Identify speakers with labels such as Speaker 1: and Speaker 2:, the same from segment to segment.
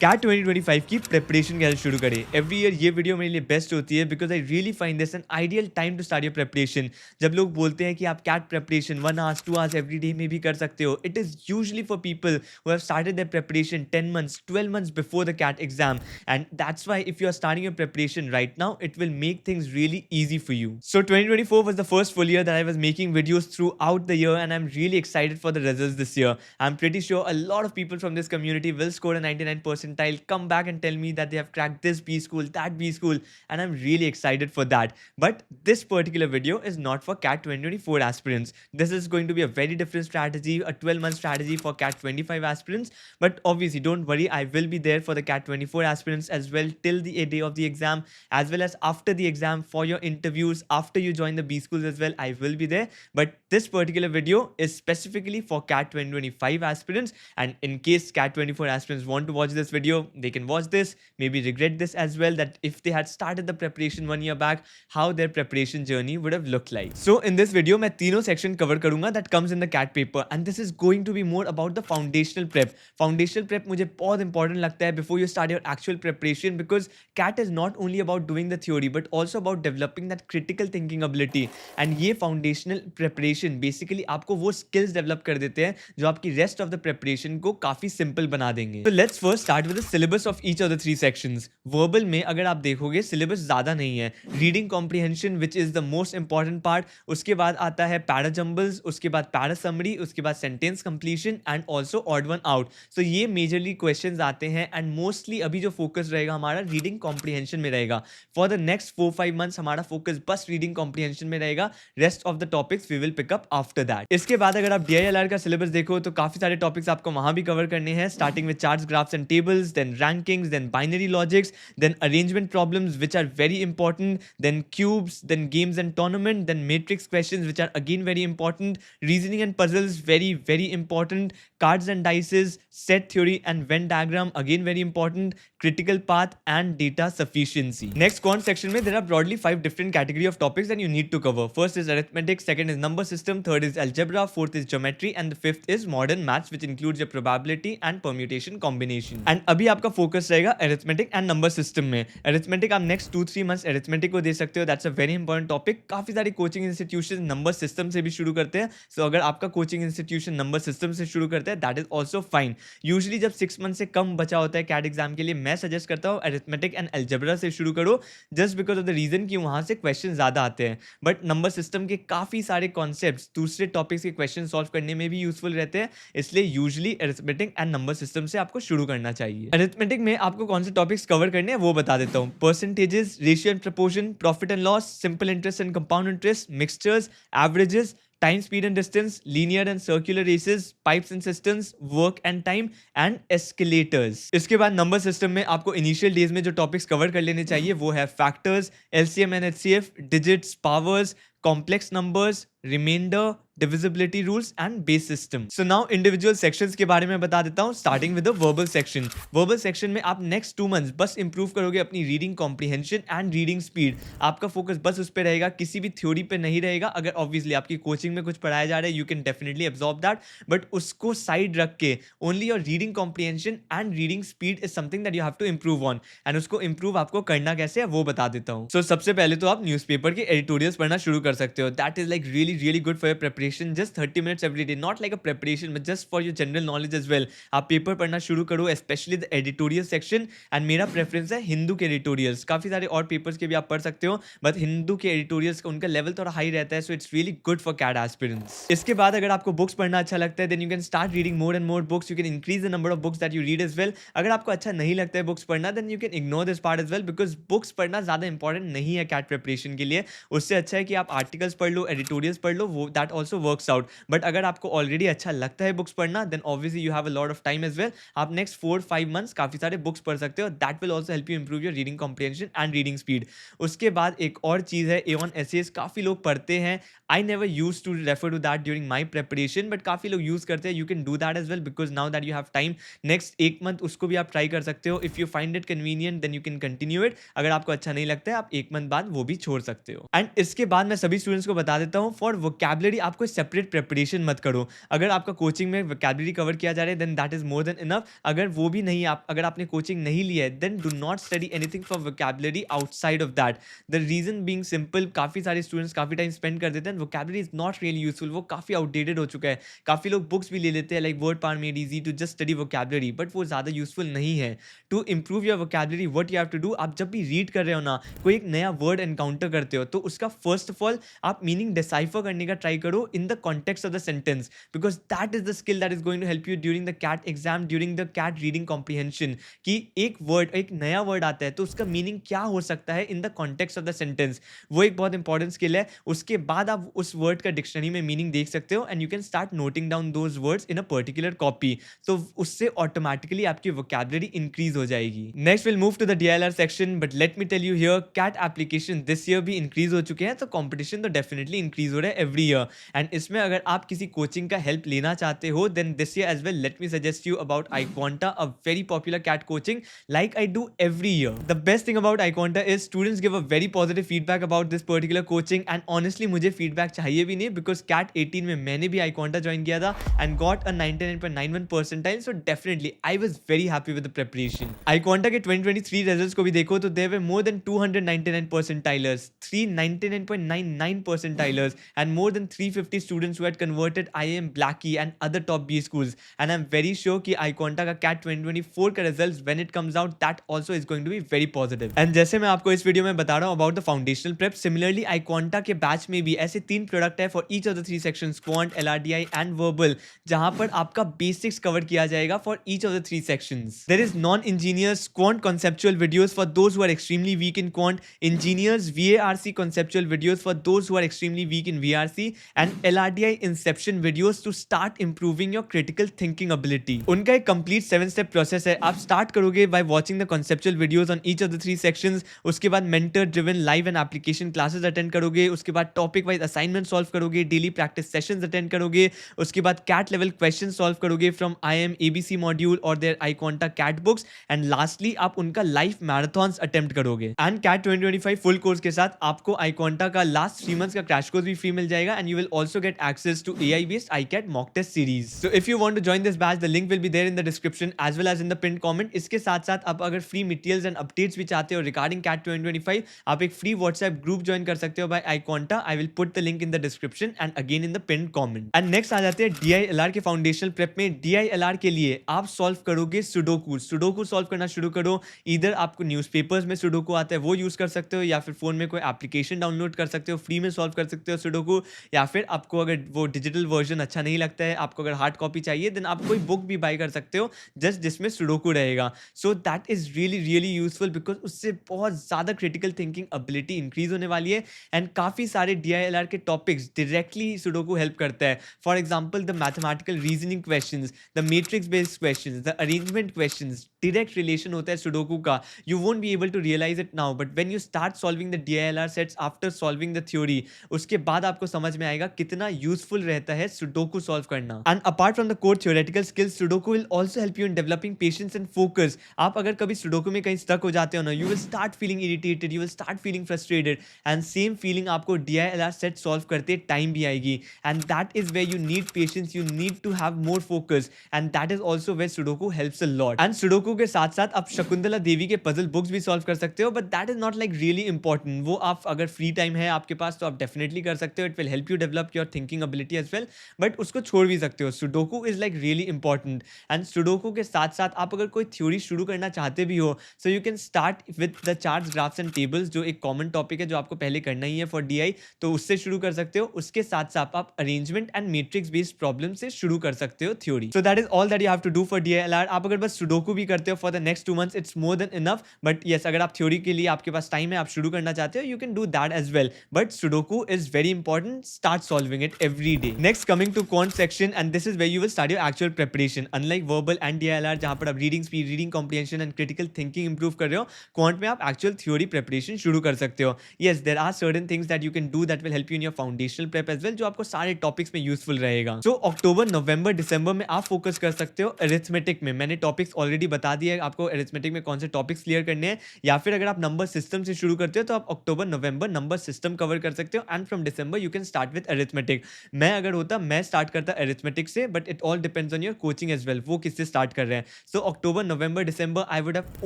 Speaker 1: Cat 2025 की preparation कैसे शुरू करें। एवरी ईयर ये वीडियो मेरे लिए बेस्ट होती है because I really find this an ideal time to start your preparation. जब लोग बोलते हैं कि आप CAT preparation 1 hours 2 hours every day में भी कर सकते हो, it is usually for people who have started their preparation 10 months 12 months before the CAT exam, and that's why if you are starting your preparation right now it will make things really easy for you. So 2024 was the first full year that I was making videos throughout the year, and I'm really excited for the results this year. I'm pretty sure a lot of people from this community will score a 99 percentile, come back and tell me that they have cracked this B school, that B school, and I'm really excited for that. But this particular video is not for CAT 2024 aspirants. This is going to be a very different strategy, a 12-month strategy for CAT 25 aspirants. But obviously, don't worry, I will be there for the CAT 24 aspirants as well till the day of the exam, as well as after the exam for your interviews, after you join the B schools as well, I will be there. But this particular video is specifically for CAT 2025 aspirants, and in case CAT 24 aspirants want to watch this video, they can watch this, maybe regret this as well, that if they had started the preparation 1 year back, how their preparation journey would have looked like. So in this video मैं तीनों section cover करूंगा that comes in the CAT paper, and this is going to be more about the foundational prep. Foundational prep मुझे बहुत important लगता है before you start your actual preparation, because CAT is not only about doing the theory but also about developing that critical thinking ability. And ये foundational preparation basically आपको वो skills develop कर देते हैं जो आपकी rest of the preparation को काफी simple बना देंगे. So let's first start with the syllabus of each of the 3 sections. Verbal में अगर आप देखोगे syllabus ज़्यादा नहीं है. Reading comprehension which is the most important part, उसके बाद आता है para jumbles, उसके बाद para summary, उसके बाद sentence completion and also odd one out. So ये majorly questions आते हैं, and mostly अभी जो focus रहेगा हमारा reading comprehension में रहेगा. For the next 4-5 months हमारा focus बस reading comprehension में रहेगा. Rest of the topics we will pick up after that. इसके बाद अगर आप DILR का syllabus देखो तो काफी सारे topics आपको वहां भी cover करने हैं, starting with charts, graphs and tables, then rankings, then binary logics, then arrangement problems which are very important, then cubes, then games and tournament, then matrix questions which are again very important, reasoning and puzzles very important, cards and dices, set theory and Venn diagram again very important, critical path and data sufficiency. Next quant section में there are broadly 5 different category of topics that you need to cover. First is arithmetic, second is number system, third is algebra, fourth is geometry, and the fifth is modern maths which includes your probability and permutation combination. And अभी आपका focus रहेगा arithmetic and number system में. Arithmetic आप next 2-3 months arithmetic को दे सकते हो, that's a very important topic. काफी सारी coaching institutions number system से भी शुरू करते हैं, so अगर आपका coaching institution number system से शुरू करता है that is also fine. Usually जब 6 months से कम बचा होता है CAT exam के लिए, मैं suggest करता हूँ arithmetic and algebra से शुरू करो, just because of the reason कि वहाँ से questions ज़्यादा आते हैं. But number system के काफ़ी सारे concepts दूसरे topics के questions solve करने में भी useful रहते हैं, इसलिए usually arithmetic and number system से आपको शुरू करना चाहिए. Arithmetic में आपको कौन से topics cover करने हैं वो बता देता हूँ. Percentages, ratio and proportion, profit and loss, simple interest and compound interest, mixtures, averages, time, speed and distance, linear and circular races, pipes and systems, work and time, and escalators. इसके बाद number system में आपको initial days में जो topics cover कर लेने चाहिए वो है factors, LCM and HCF, digits, powers, complex numbers, remainder, divisibility rules and base system. So now individual sections के बारे में बता देता हूँ, starting with the verbal section. Verbal section में आप next 2 months बस improve करोगे अपनी reading comprehension and reading speed. आपका focus बस उस पे रहेगा, किसी भी theory पे नहीं रहेगा. अगर obviously आपकी coaching में कुछ पढ़ाया जा रहा है, you can definitely absorb that, but उसको side रख के only your reading comprehension and reading speed is something that you have to improve on, and उसको improve आपको करना कैसे है वो बता देता हूँ. So सबसे पहले तो आप newspaper के editorials पढ़ना शुरू कर सकते हो. That is like really good for your preparation. Just 30 minutes every day, not like a preparation but just for your general knowledge as well. आप पेपर पढ़ना शुरू करो, especially the editorial section, and मेरा प्रेफरेंस है हिंदू के editorials. काफी सारे और पेपर्स के भी आप पढ़ सकते हो, बट हिंदू के editorials का उनका लेवल थोड़ा हाई रहता है, so it's really good for CAT aspirants. इसके बाद अगर आपको बुक्स पढ़ना अच्छा लगता है, then you can start reading more and more books. You can increase the number of books that you read as well. अगर आपको अच्छा नहीं लगता है बुक्स पढ़ना, then you can ignore this part as well, because books पढ़ना ज़्यादा important नहीं है CAT प्रिपरेशन के लिए. उससे अच्छा है कि आप आर्टिकल्स पढ़ लो, एडिटोरियल्स पढ़ लो, वो that also works out. But अगर आपको ऑलरेडी अच्छा लगता है बुक्स पढ़ना, then obviously you have a lot of time as well. आप नेक्स्ट 4-5 मंथ्स काफी सारे बुक्स पढ़ सकते हो. That will also help you improve your reading comprehension and reading speed. उसके बाद एक और चीज है A1 essays. काफी लोग पढ़ते हैं. I never use to refer to that during my preparation, but काफी लोग यूज करते हैं. You can do that as well, because now that you have time, next 1 month उसको भी आप ट्राई कर सकते हो. If you find it convenient then you can continue it. अगर आपको अच्छा नहीं लगता है, आप 1 मंथ बाद वो भी छोड़ सकते हो. एंड इसके बाद मैं सभी स्टूडेंट्स को बता देता हूँ, फॉर वोकैबुलरी आपको सेपरेट प्रिपरेशन मत करो। अगर आपका कोचिंग में वोकैबुलरी कवर किया जा रहा है then that is more than enough. अगर वो भी नहीं, आप अगर आपने कोचिंग नहीं लिया है then do not study anything for vocabulary outside of that. The reason being simple, काफी सारे स्टूडेंट्स काफी टाइम स्पेंड कर देते हैं, vocabulary is not really useful, वो काफी आउटडेटेड हो चुका है। काफी लोग बुक्स भी ले लेते हैं like word power made easy to just study vocabulary, but वो ज्यादा यूजफुल नहीं है। To improve your vocabulary what you have to do, आप जब भी रीड कर रहे हो ना, कोई एक नया वर्ड एनकाउंटर करते हो तो उसका फर्स्ट ऑफ ऑल आप मीनिंग डिसाइफर करने का ट्राई करो in the context of the sentence, because that is the skill that is going to help you during the CAT exam, during the CAT reading comprehension. कि एक word, एक नया word आता है तो उसका मीनिंग क्या हो सकता है इन the context of the sentence, वो एक बहुत इंपॉर्टेंट स्किल है। उसके बाद आप उस वर्ड का डिक्शनरी में मीनिंग देख सकते हो and you can start noting down those words in a particular copy, तो उससे ऑटोमेटिकली आपकी वोकैबुलरी इंक्रीज हो जाएगी। Next will move to the DILR section, but let me tell you here CAT application this year भी increase हो चुके हैं, तो कंपटीशन तो डेफिनेटली इंक्रीज हो रहा है एवरी ईयर। एंड इसमें अगर आप किसी कोचिंग का हेल्प लेना चाहते हो then this year as well let me suggest you about iQuanta, a very popular CAT coaching like I do every year. The best thing about iQuanta is students give a very positive feedback about this particular coaching and honestly मुझे feedback चाहिए भी नहीं because CAT 18 में मैंने भी iQuanta join किया था and got a 99.91 percentile, so definitely I was very happy with the preparation. iQuanta के 2023 results को भी देखो तो there were more than 299 percentilers, 399.99 percentilers and more than 350 students who had converted IIM Blackie and other top B schools, and I'm very sure कि iQuanta का CAT 2024 का results when it comes out that also is going to be very positive. And जैसे मैं आपको इस video में बता रहा हूँ about the foundational prep, similarly iQuanta के बैच में भी ऐसे 3 प्रोडक्ट है for each of the 3 sections, quant, LRDI and verbal, जहां पर आपका बेसिक्स कवर किया जाएगा for each of the 3 sections. There is non-engineers quant conceptual videos for those who are extremely weak in quant, engineers VARC conceptual videos for those who are extremely weak in VRC, and LRDI inception videos to start improving your critical thinking ability. उनका एक complete 7-step process है। आप start करोगे by watching the conceptual videos on each of the 3 sections, उसके बाद mentor driven live and application classes attend करोगे, उसके बाद topic wise assignment solve करोगे, daily practice sessions attend करोगे, उसके बाद CAT level questions solve करोगे from IIM ABC module और their iQuanta CAT books, and lastly आप उनका live marathons attempt करोगे। and CAT 2025 full course के साथ आपको iQuanta का last 3 months का crash course भी free मिल जाएगा and you will also get access to AI based iCAT mock test series. So if you want to join this batch, the link will be there in the description as well as in the pinned comment. इसके साथ साथ आप अगर free materials and updates भी चाहते हो regarding cat 2025, आप एक फ्री व्हाट्सएप ग्रुप ज्वाइन कर सकते हो by iQuanta. I will put the link in the description and again in the pin comment. And next आ जाते हैं DILR के फाउंडेशनल प्रेप में. DILR के लिए आप सॉल्व करोगे सुडोकू. सुडोकू सॉल्व करना शुरू करो. इधर आपको न्यूज़पेपर्स में सुडोकू आता है वो यूज कर सकते हो, या फिर फोन में कोई एप्लीकेशन डाउनलोड कर सकते हो, फ्री में सॉल्व कर सकते हो सुडोकू. या फिर आपको अगर वो डिजिटल वर्जन अच्छा नहीं लगता है, आपको अगर हार्ड कॉपी चाहिए, देन आप कोई बुक भी बाय कर सकते हो जस्ट जिसमें सुडोकू रहेगा. सो that is really useful because उससे बहुत ज़्यादा क्रिटिकल थिंकिंग एबिलिटी इंक्रीज होने वाली है. एंड काफ़ी सारे DILR के टॉपिक्स डायरेक्टली सुडोकू हेल्प करता है. For example the mathematical reasoning questions, the matrix based questions, the arrangement questions, direct relation होता है सुडोकू का. You won't be able to realise it now, but when you start solving the DILR sets after solving the theory, उसके बाद आपको समझ में आएगा कितना यूजफुल रहता है सुडोकू सॉल्व करना. And apart from the core theoretical skills, sudoku will also help you in developing patience and focus. आप अगर कभी सुडोकू में कहीं स्टक हो जाते हो ना, you will start feeling irritated, you will start feeling frustrated, and same feeling आपको DILR सेट सॉल्व करते टाइम भी आएगी. And that is where you need patience, you need to have more focus, and that is also where sudoku helps a lot. And sudoku के साथ साथ आप शकुंतला देवी के puzzle books भी सॉल्व कर सकते हो, but that is not like really important. वो आप अगर फ्री टाइम है आपके पास तो आप डेफिनेटली कर सकते हो. It will help you develop your thinking ability as well, but उसको छोड़ भी सकते हो. Sudoku is like really important. And sudoku के साथ साथ आप अगर कोई थ्योरी शुरू करना चाहते भी हो, so you can start with the charts, graphs and tables, जो एक कॉमन टॉपिक है जो आपको पहले करना ही है फॉर DI, तो उससे शुरू कर सकते हो. उसके साथ साथ आप arrangement and matrix based problem से शुरू कर सकते हो theory. So that is all that you have to do for DILR. आप अगर बस सुडोकू भी करते हो for the next 2 months, it's more than enough. But yes, अगर आप थ्योरी के लिए आपके पास टाइम है, आप शुरू करना चाहते हो, you can do that as well. But sudoku is very important. Start solving it every day. Next coming to quant section, and this is where you will start your actual preparation. Unlike verbal and DILR जहां पर आप reading speed, reading comprehension and critical thinking improve कर रहे हो, quant में आप actual theory preparation शुरू कर सकते हो. Yes, there are certain things that you can do that will help you in your foundational prep as well, जो आपको सारे टॉपिक्स में यूजफुल रहेगा. सो अक्टूबर, नवंबर, दिसंबर में आप फोकस कर सकते हो अरिथमेटिक में. मैंने टॉपिक्स ऑलरेडी बता दिए आपको अरिथमेटिक में कौन से टॉपिक्स क्लियर करने हैं. या फिर अगर आप नंबर सिस्टम से शुरू करते हो तो आप अक्टूबर नवंबर नंबर सिस्टम कवर नवंबर कर सकते हो and from December you can start with arithmetic. मैं अगर होता मैं स्टार्ट करता अरिथमेटिक से, but it all depends on your coaching as well, वो किससे स्टार्ट कर रहे हैं। So October November December I would have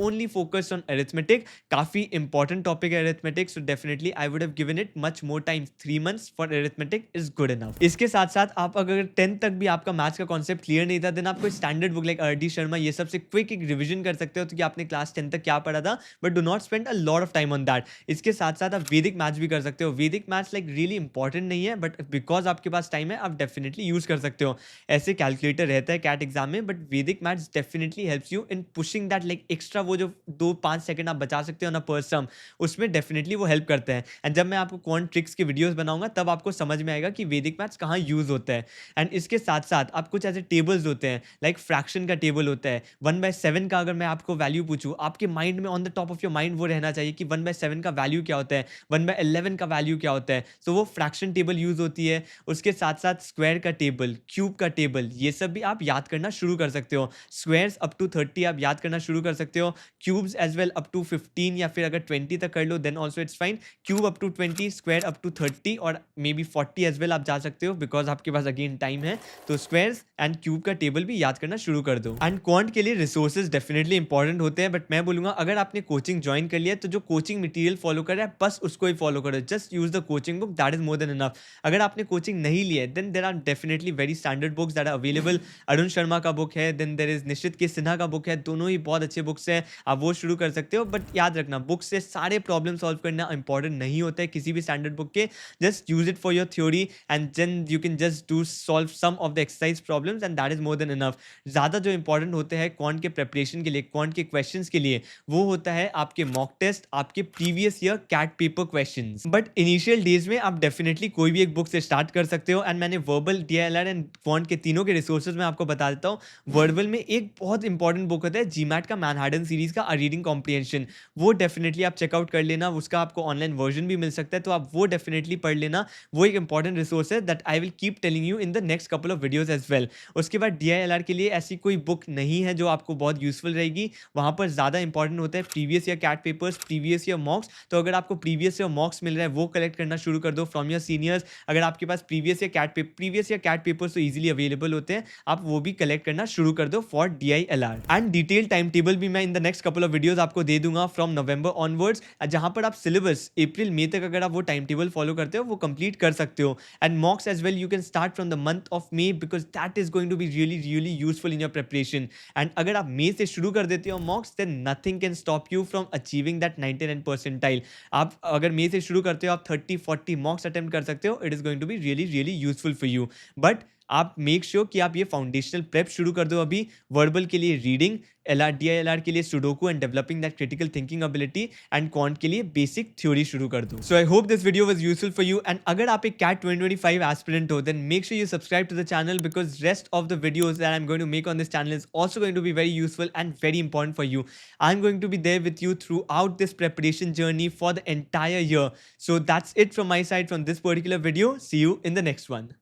Speaker 1: only focused on arithmetic. काफी इंपॉर्टेंट टॉपिक है arithmetic, so definitely I would have given it much more time. 3 months for arithmetic is good enough. इसके साथ साथ आप अगर 10th तक भी आपका मैथ्स का कॉन्सेप्ट क्लियर नहीं था, देन आप कोई standard book like RD. Sharma ये सबसे क्विक एक रिवीजन कर सकते हो, तो कि आपने क्लास 10 तक क्या पढ़ा था, but do not spend a lot of time on that. इसके साथ साथ आप वैदिक मैथ्स भी कर सकते हो। वैदिक मैथ्स लाइक रियली इंपॉर्टेंट नहीं है, बट बिकॉज आपके पास टाइम है आप डेफिनेटली यूज कर सकते हो। ऐसे कैलकुलेटर रहता है कैट एग्जाम में, बट वैदिक maths definitely helps you in pushing that like extra, वो जो 2-5 सेकंड आप बचा सकते हो ना पर सम, उसमें डेफिनेटली वो हेल्प करते हैं। एंड जब मैं आपको क्वांट ट्रिक्स के वीडियोस बनाऊंगा तब आपको समझ में आएगा कि वैदिक मैथ्स कहाँ यूज होता है। एंड इसके साथ साथ आप कुछ ऐसे टेबल्स होते हैं, लाइक फ्रैक्शन का टेबल होता है। 1/7 का अगर मैं आपको वैल्यू पूछूं, आपके माइंड में on the top of your mind वो रहना चाहिए कि 1/7 का वैल्यू क्या होता है, 1/11 का वैल्यू क्या होता है। सो वो फ्रैक्शन टेबल यूज होती है। उसके साथ साथ स्क्वायर का टेबल, क्यूब का टेबल, ये सब भी आप याद करना शुरू कर सकते हो। स्क्वायर्स अप टू 30 आप याद करना शुरू कर सकते हो, cubes as well up to 15, या फिर अगर 20 तक कर लो then also it's fine. Cube up to 20, square up to 30 और मे बी 40 एज वेल आप जा सकते हो, बिकॉज आपके पास अगेन टाइम है। तो स्क्वायर्स एंड क्यूब का टेबल भी याद करना शुरू कर दो। एंड क्वांट के लिए रिसोर्सेज डेफिनेटली इंपॉर्टेंट होते हैं, बट मैं बोलूंगा अगर आपने कोचिंग ज्वाइन कर लिया तो जो कोचिंग मटेरियल फॉलो कर रहा है बस उसको ही फॉलो करो। Just use the coaching book, that is more than enough. अगर आपने कोचिंग नहीं लिया है then there are definitely very standard books that are available. Arun Sharma का बुक है, देन देर इज निश्चित के सिन्हा का बुक है, दोनों ही बहुत अच्छे बुक्स हैं, आप वो शुरू कर सकते हो। बट याद रखना बुक से सारे प्रॉब्लम सॉल्व करना इंपॉर्टेंट नहीं होता है किसी भी स्टैंडर्ड बुक के। Just use it for your theory and then you can just do solve some of the exercise problems and that is more than enough. ज्यादा जो इंपॉर्टेंट होते हैं क्वांट के प्रिपरेशन के लिए, क्वांट के क्वेश्चंस के लिए, वो होता है आपके मॉक टेस्ट, आपके previous year CAT paper questions. But initial days में आप डेफिनेटली कोई भी एक बुक से स्टार्ट कर सकते हो। एंड मैंने वर्बल, डीएलआर एंड क्वांट के तीनों के रिसोर्सेज में आपको बता देता हूँ। वर्बल में एक बहुत इंपॉर्टेंट बुक होता है जीमैट का, मैनहट्टन सीरीज का, रीडिंग कॉम्प्रिहेंशन। वो डेफिनेटली आप चेकआउट कर लेना, उसका आपको ऑनलाइन वर्जन भी मिल सकता है, तो आप वो डेफिनेटली पढ़ लेना। वो एक इंपॉर्टेंट रिसोर्स है that I will keep telling you in the next couple of videos as well. उसके बाद डीआईएलआर के लिए ऐसी कोई बुक नहीं है जो आपको बहुत यूजफुल रहेगी। वहां पर ज्यादा इंपॉर्टेंट होता है previous year CAT papers, previous year mocks. तो अगर आपको प्रीवियस ईयर मॉक्स मिल रहा है वो कलेक्ट करना शुरू कर दो फ्रॉम योर सीनियर्स। अगर आपके पास प्रीवियस ईयर कैट पेपर्स तो इजीली अवेलेबल होते हैं, आप वो भी कलेक्ट करना शुरू कर दो for DILR. And detail time table भी मैं इन the next couple of videos आपको दे दूंगा फ्रॉम नवंबर ऑनवर्ड्स, जहां पर आप सिलेबस अप्रैल मई तक अगर आप वो टाइम टेबल फॉलो करते हो वो कंप्लीट कर सकते हो। And mocks as well you can start from the month of May, because that is going to be really useful in your preparation. And अगर आप मई से शुरू कर देते हो mocks, then nothing can stop you from achieving that 99 percentile. आप अगर मई से शुरू करते हो आप 30-40 मॉक्स अटेम्प्ट कर सकते हो। It is going to be really useful for you. But आप मेक श्योर कि आप ये फाउंडेशनल प्रेप शुरू कर दो अभी। वर्बल के लिए रीडिंग, डीआईएलआर के लिए sudoku and developing that critical thinking ability, and quant के लिए बेसिक थ्योरी शुरू कर दो। So I hope this video was useful for you. And अगर आप एक कैट 2025 एस्पिरेंट हो then make sure you subscribe to the channel, because rest of the videos that I am going to make on this channel is also going to be very useful and very important for you. I am going to be there with you throughout this preparation journey for the entire year. So that's it from my side from this particular video. See you in the next one.